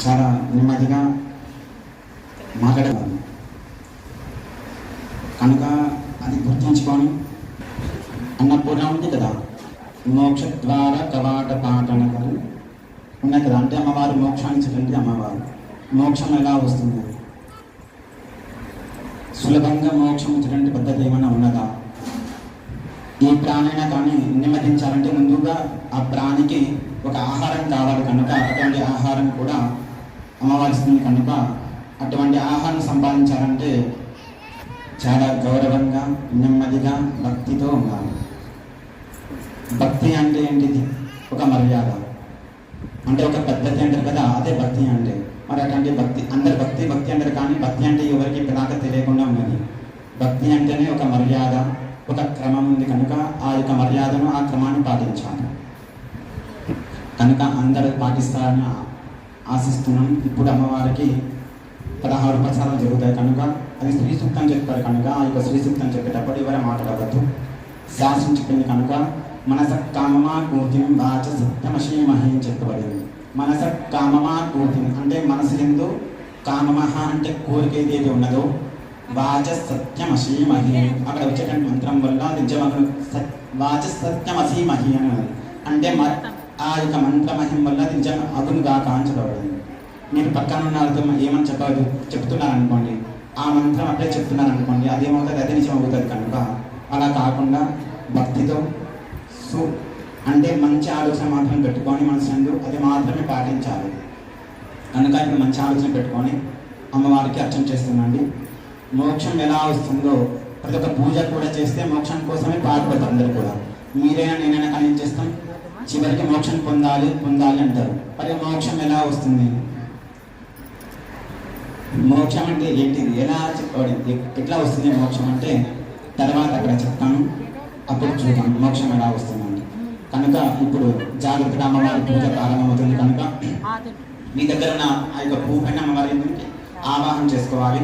చాలా నెమ్మదిగా మాట్లాడేవారు కనుక అది గుర్తుంచుకొని అన్నపూర్ణ ఉంది కదా, మోక్ష ద్వార కవాట పాటన ఉన్నాయి కదా, అంటే అమ్మవారు మోక్షాన్ని ఇచ్చేటువంటి అమ్మవారు. మోక్షం ఎలా వస్తుంది? సులభంగా మోక్షం ఇచ్చేటువంటి పద్ధతి ఏమైనా ఉన్నదా? ఈ ప్రాణైనా కానీ నెమ్మదించాలంటే ముందుగా ఆ ప్రాణికి ఒక ఆహారం కావాలి కనుక అటువంటి ఆహారం కూడా అమ్మవారి ఇస్తుంది కనుక అటువంటి ఆహారం సంపాదించాలంటే చాలా గౌరవంగా నెమ్మదిగా భక్తితో ఉండాలి. భక్తి అంటే ఏంటిది? ఒక మర్యాద, అంటే ఒక పద్ధతి అంటారు కదా, అదే భక్తి అంటే. మరి అటువంటి భక్తి అందరు భక్తి భక్తి అంటారు, కానీ భక్తి అంటే ఎవరికి ఇప్పటిదాకా తెలియకుండా ఉన్నది. భక్తి అంటేనే ఒక మర్యాద, ఒక క్రమం ఉంది కనుక ఆ యొక్క మర్యాదను ఆ క్రమాన్ని పాటించాలి. కనుక అందరూ పాటిస్తారని ఆశిస్తున్నాం. ఇప్పుడు అమ్మవారికి 16 ప్రసారాలు జరుగుతాయి కనుక అది శ్రీ సూక్తం చెప్తారు కనుక ఆ యొక్క శ్రీ సూక్తం చెప్పేటప్పుడు ఎవరే మాట్లాడవద్దు. శాస్త్రం చెప్పింది కనుక మనస కామమా కూర్తిని వాచ సత్యమశీమహి అని చెప్పబడింది. మనస కామమా కూర్తిని అంటే మనసు ఎందు, కామమహ అంటే కోరిక ఏదైతే ఉన్నదో, వాచ సత్యమశీమహి అక్కడ వచ్చేటువంటి మంత్రం వల్ల నిజమగు వాచ సత్యమశీమహి అని అంటే ఆ యొక్క మంత్రమహిం వల్ల నిజం అగునుగా కాంచబడింది. మీరు పక్కన ఉన్న వాళ్ళతో ఏమని చెప్తున్నారు అనుకోండి, ఆ మంత్రం అప్పుడే చెప్తున్నారు అనుకోండి, అదేమవుతుంది, అదే నిజం అవుతుంది. కనుక అలా కాకుండా భక్తితో అంటే మంచి ఆలోచన మాత్రం పెట్టుకొని మనసు అది మాత్రమే పాటించాలి. కనుక ఇప్పుడు మంచి ఆలోచన పెట్టుకొని అమ్మవారికి అర్చన చేస్తున్నాండి. మోక్షం ఎలా వస్తుందో ప్రతి ఒక్క పూజ కూడా చేస్తే మోక్షం కోసమే పాటుపడతారు అందరూ కూడా. మీరైనా నేనైనా కానీ ఏం చేస్తాం, చివరికి మోక్షం పొందాలి అంటారు. మరి మోక్షం ఎలా వస్తుంది? మోక్షం అంటే ఏంటిది, ఎలా చెప్పబడింది, ఎట్లా వస్తుంది మోక్షం అంటే తర్వాత అక్కడ చెప్తాను, అప్పుడు చూద్దాం మోక్షం ఎలా వస్తుందండి. కనుక ఇప్పుడు జాగ్రత్తగా అమ్మవారి పూజ ప్రారంభమవుతుంది కనుక మీ దగ్గర ఉన్న ఆ యొక్క పువ్వు పైన అమ్మవారి ఆవాహన చేసుకోవాలి.